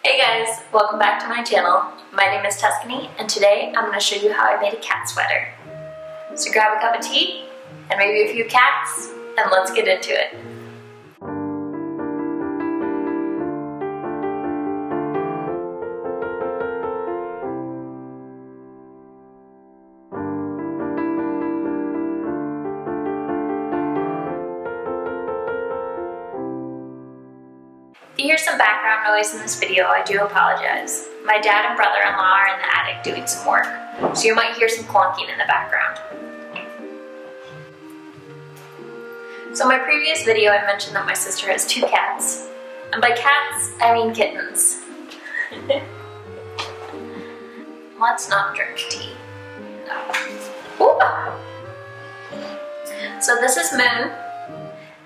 Hey guys, welcome back to my channel. My name is Tuscany and today I'm going to show you how I made a cat sweater. So grab a cup of tea and maybe a few cats and let's get into it. If you hear some background noise in this video, I do apologize. My dad and brother-in-law are in the attic doing some work, so you might hear some clunking in the background. So in my previous video I mentioned that my sister has 2 cats, and by cats I mean kittens. Let's not drink tea. No. So this is Moon,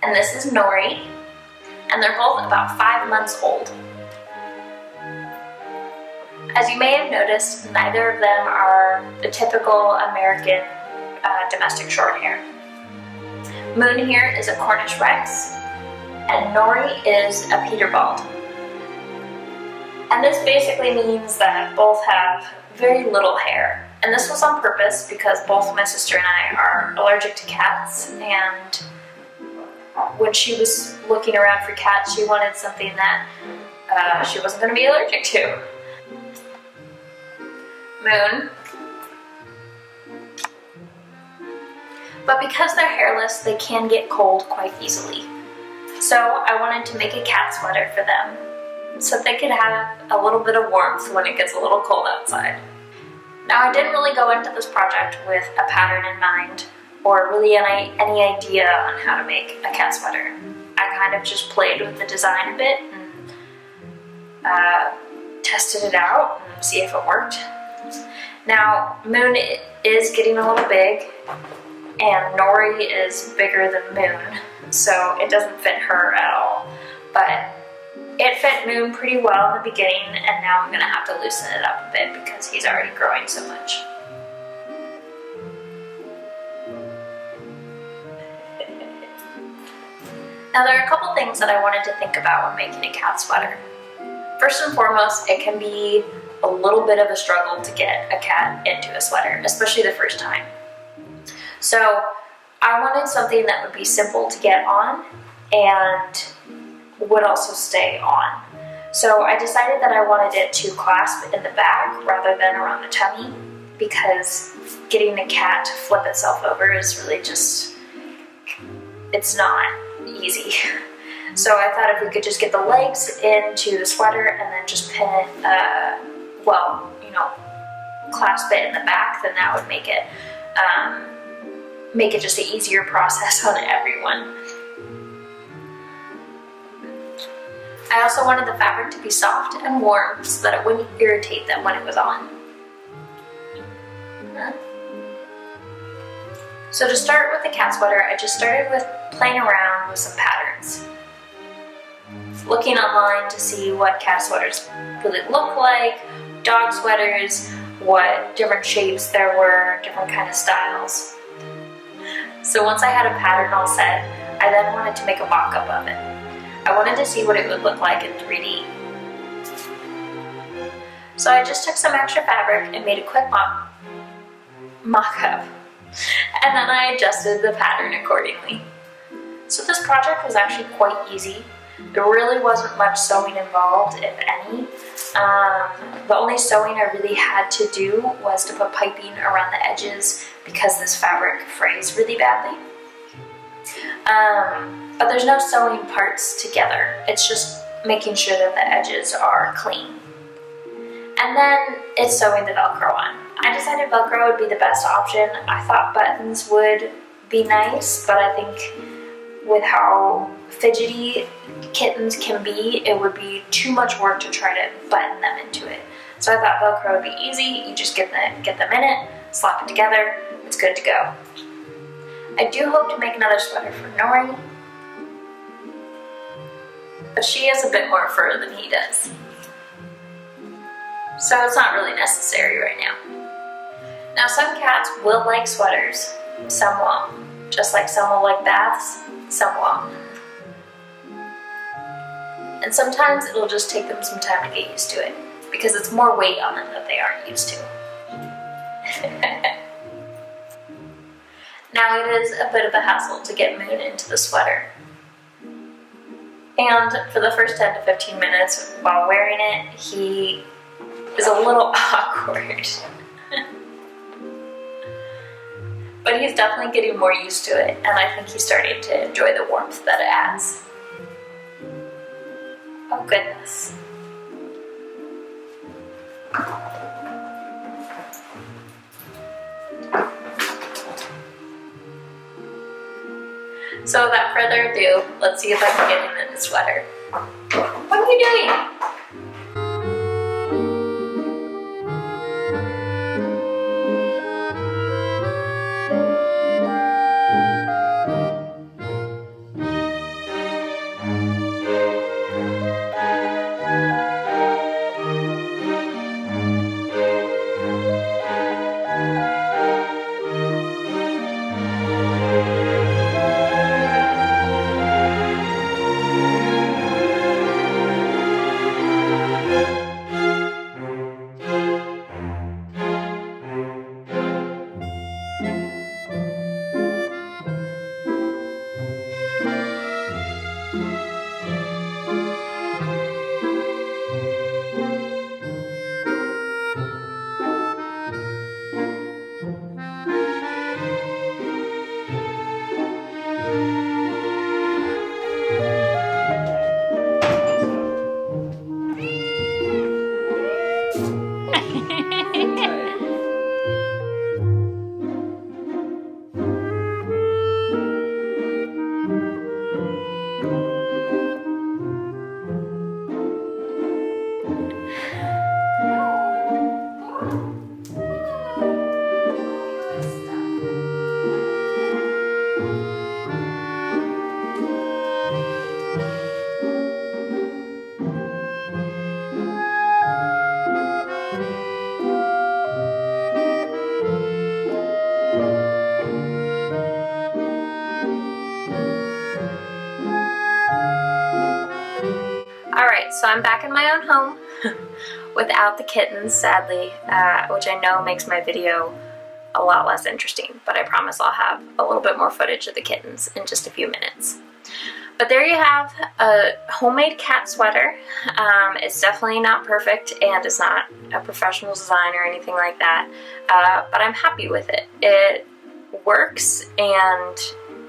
and this is Nori. And they're both about 5 months old. As you may have noticed, neither of them are the typical American domestic short hair. Moon here is a Cornish Rex, and Nori is a Peterbald. And this basically means that both have very little hair. And this was on purpose because both my sister and I are allergic to cats, and when she was looking around for cats, she wanted something that she wasn't going to be allergic to. Moon. But because they're hairless, they can get cold quite easily. So I wanted to make a cat sweater for them so they could have a little bit of warmth when it gets a little cold outside. Now I didn't really go into this project with a pattern in mind or really any idea on how to make a cat sweater. I kind of just played with the design a bit and tested it out and see if it worked. Now, Moon is getting a little big, and Nori is bigger than Moon, so it doesn't fit her at all. But it fit Moon pretty well in the beginning, and now I'm gonna have to loosen it up a bit because he's already growing so much. Now there are a couple things that I wanted to think about when making a cat sweater. First and foremost, it can be a little bit of a struggle to get a cat into a sweater, especially the first time. So I wanted something that would be simple to get on and would also stay on. So I decided that I wanted it to clasp in the back rather than around the tummy, because getting the cat to flip itself over is really just, it's not easy. So I thought if we could just get the legs into the sweater and then just pin it, clasp it in the back, then that would make it just an easier process on everyone. I also wanted the fabric to be soft and warm so that it wouldn't irritate them when it was on. So to start with the cat sweater, I just started with playing around with some patterns. Looking online to see what cat sweaters really look like, dog sweaters, what different shapes there were, different kind of styles. So once I had a pattern all set, I then wanted to make a mock-up of it. I wanted to see what it would look like in 3D. So I just took some extra fabric and made a quick mock-up. And then I adjusted the pattern accordingly. So this project was actually quite easy. There really wasn't much sewing involved, if any. The only sewing I really had to do was to put piping around the edges because this fabric frays really badly. But there's no sewing parts together. It's just making sure that the edges are clean. And then it's sewing the Velcro on. I decided Velcro would be the best option. I thought buttons would be nice, but I think with how fidgety kittens can be, it would be too much work to try to button them into it. So I thought Velcro would be easy. You just get them in it, slap it together, it's good to go. I do hope to make another sweater for Nori, but she has a bit more fur than he does. So it's not really necessary right now. Now some cats will like sweaters, some won't. Just like some will like baths, some won't. And sometimes it'll just take them some time to get used to it because it's more weight on them that they aren't used to. Now it is a bit of a hassle to get Moon into the sweater. And for the first 10 to 15 minutes while wearing it, he is a little awkward. But he's definitely getting more used to it, and I think he's starting to enjoy the warmth that it adds. Oh goodness. So without further ado, let's see if I can get him in the sweater. What are you doing? Alright, so I'm back in my own home without the kittens, sadly, which I know makes my video a lot less interesting, but I promise I'll have a little bit more footage of the kittens in just a few minutes. But there you have a homemade cat sweater. It's definitely not perfect and it's not a professional design or anything like that, but I'm happy with it. It works and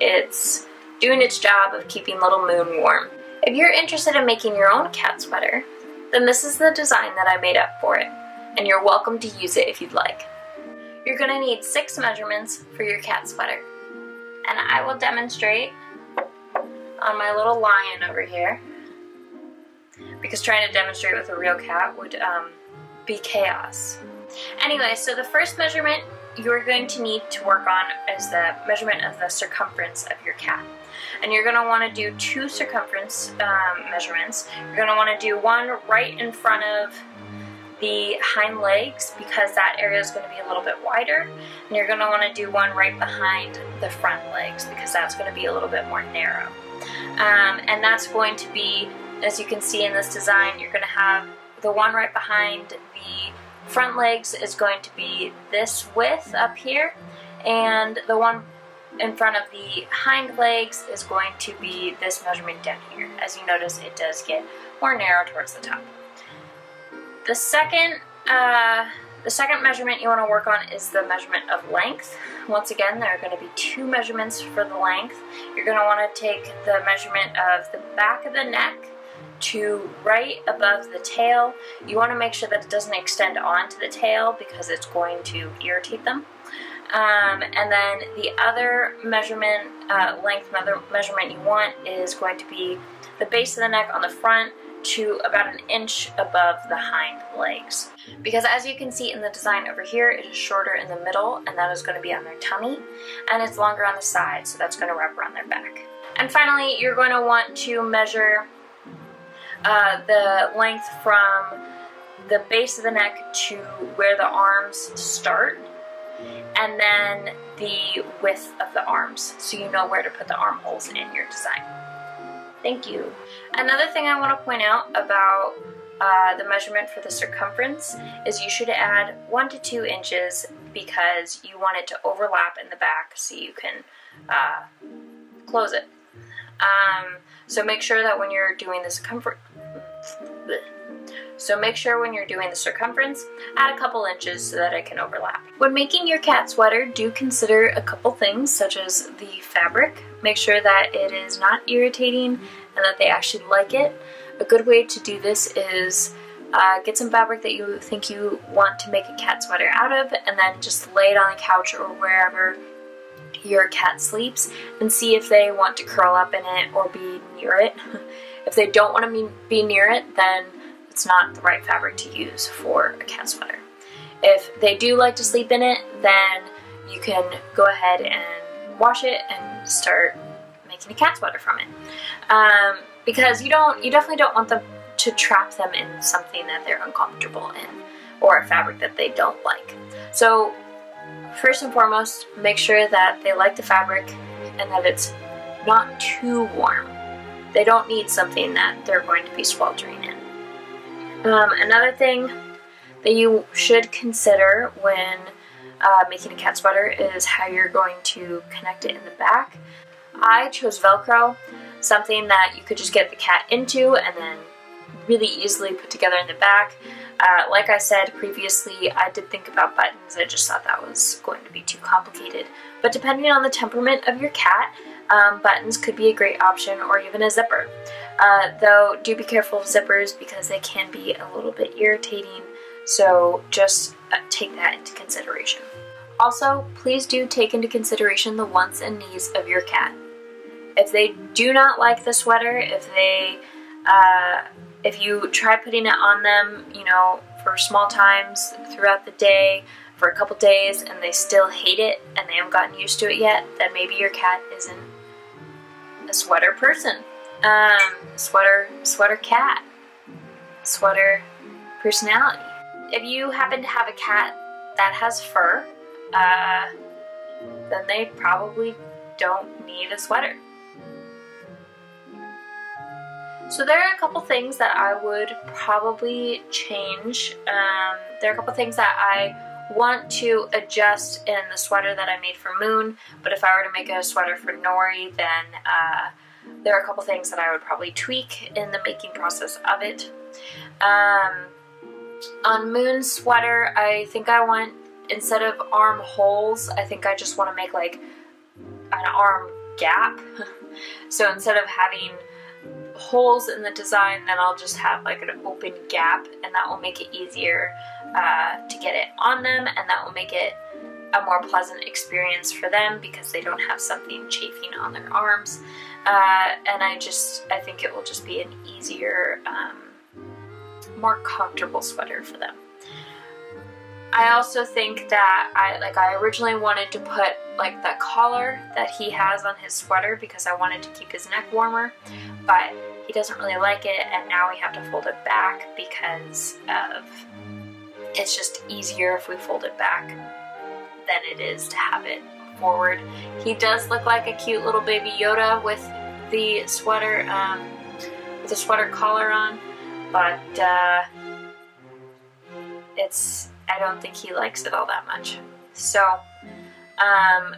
it's doing its job of keeping little Moon warm. If you're interested in making your own cat sweater, then this is the design that I made up for it, and you're welcome to use it if you'd like. You're going to need 6 measurements for your cat sweater, and I will demonstrate on my little lion over here, because trying to demonstrate with a real cat would be chaos. Anyway, so the first measurement you're going to need to work on is the measurement of the circumference of your cat. And you're going to want to do 2 circumference measurements. You're going to want to do one right in front of the hind legs because that area is going to be a little bit wider. And you're going to want to do one right behind the front legs because that's going to be a little bit more narrow. And that's going to be, as you can see in this design, you're going to have the one right behind the front legs is going to be this width up here, and the one in front of the hind legs is going to be this measurement down here. As you notice, it does get more narrow towards the top. The second measurement you want to work on is the measurement of length. Once again, there are going to be 2 measurements for the length. You're going to want to take the measurement of the back of the neck to right above the tail. You want to make sure that it doesn't extend onto the tail because it's going to irritate them. And then the other measurement, length measurement you want is going to be the base of the neck on the front to about 1 inch above the hind legs. Because as you can see in the design over here, it is shorter in the middle, and that is going to be on their tummy, and it's longer on the side, so that's going to wrap around their back. And finally, you're going to want to measure the length from the base of the neck to where the arms start, and then the width of the arms, so you know where to put the armholes in your design. Thank you. Another thing I want to point out about the measurement for the circumference is you should add 1 to 2 inches because you want it to overlap in the back so you can close it. So make sure that when you're doing the circumference, add a couple inches so that it can overlap. When making your cat sweater, do consider a couple things such as the fabric. Make sure that it is not irritating and that they actually like it. A good way to do this is get some fabric that you think you want to make a cat sweater out of, and then just lay it on the couch or wherever your cat sleeps and see if they want to curl up in it or be near it. If they don't want to be near it, then it's not the right fabric to use for a cat sweater. If they do like to sleep in it, then you can go ahead and wash it and start making a cat sweater from it. Because you definitely don't want them to trap them in something that they're uncomfortable in or a fabric that they don't like. So first and foremost, make sure that they like the fabric and that it's not too warm. They don't need something that they're going to be sweltering in. Another thing that you should consider when making a cat sweater is how you're going to connect it in the back. I chose Velcro, something that you could just get the cat into and then really easily put together in the back. Like I said previously, I did think about buttons. I just thought that was going to be too complicated. But depending on the temperament of your cat, buttons could be a great option, or even a zipper. Though do be careful of zippers because they can be a little bit irritating, so just take that into consideration. Also, please do take into consideration the wants and needs of your cat. If they do not like the sweater, if you try putting it on them, for small times throughout the day, for a couple days, and they still hate it and they haven't gotten used to it yet, then maybe your cat isn't a sweater person. Sweater cat. Sweater personality. If you happen to have a cat that has fur, then they probably don't need a sweater. So there are a couple things that I would probably change. There are a couple things that I want to adjust in the sweater that I made for Moon, but if I were to make a sweater for Nori, then there are a couple things that I would probably tweak in the making process of it. On Moon's sweater, I think I want, instead of arm holes, I think I just want to make like an arm gap. So instead of having holes in the design, then I'll just have like an open gap, and that will make it easier to get it on them, and that will make it a more pleasant experience for them because they don't have something chafing on their arms. And I think it will just be an easier, more comfortable sweater for them. I also think that I originally wanted to put like that collar that he has on his sweater because I wanted to keep his neck warmer, but he doesn't really like it, and now we have to fold it back because it's just easier if we fold it back than it is to have it forward. He does look like a cute little baby Yoda with the sweater collar on, but I don't think he likes it all that much. So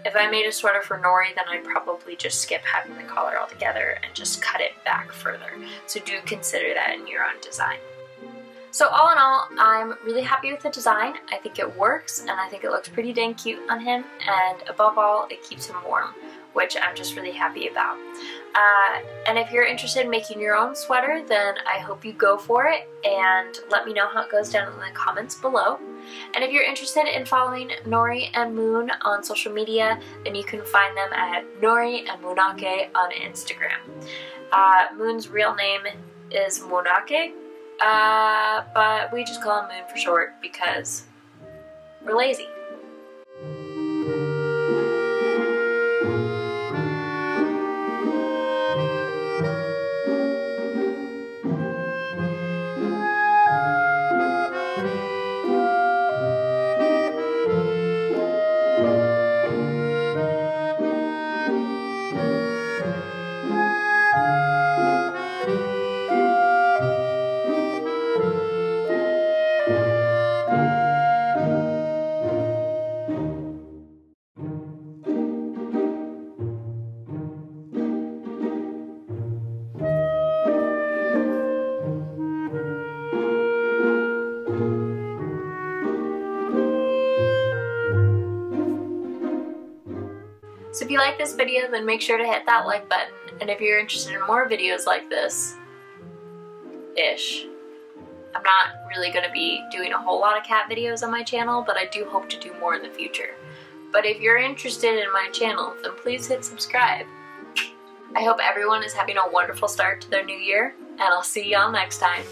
if I made a sweater for Nori, then I'd probably just skip having the collar altogether and just cut it back further. So do consider that in your own design. So all in all, I'm really happy with the design. I think it works, and I think it looks pretty dang cute on him, and above all, it keeps him warm, which I'm just really happy about. And if you're interested in making your own sweater, then I hope you go for it, and let me know how it goes down in the comments below. And if you're interested in following Nori and Moon on social media, then you can find them at Nori and Moonake on Instagram. Moon's real name is Moonake, but we just call him Moon for short because we're lazy. So if you like this video, then make sure to hit that like button, and if you're interested in more videos like this, I'm not really going to be doing a whole lot of cat videos on my channel, but I do hope to do more in the future. But if you're interested in my channel, then please hit subscribe. I hope everyone is having a wonderful start to their new year, and I'll see y'all next time.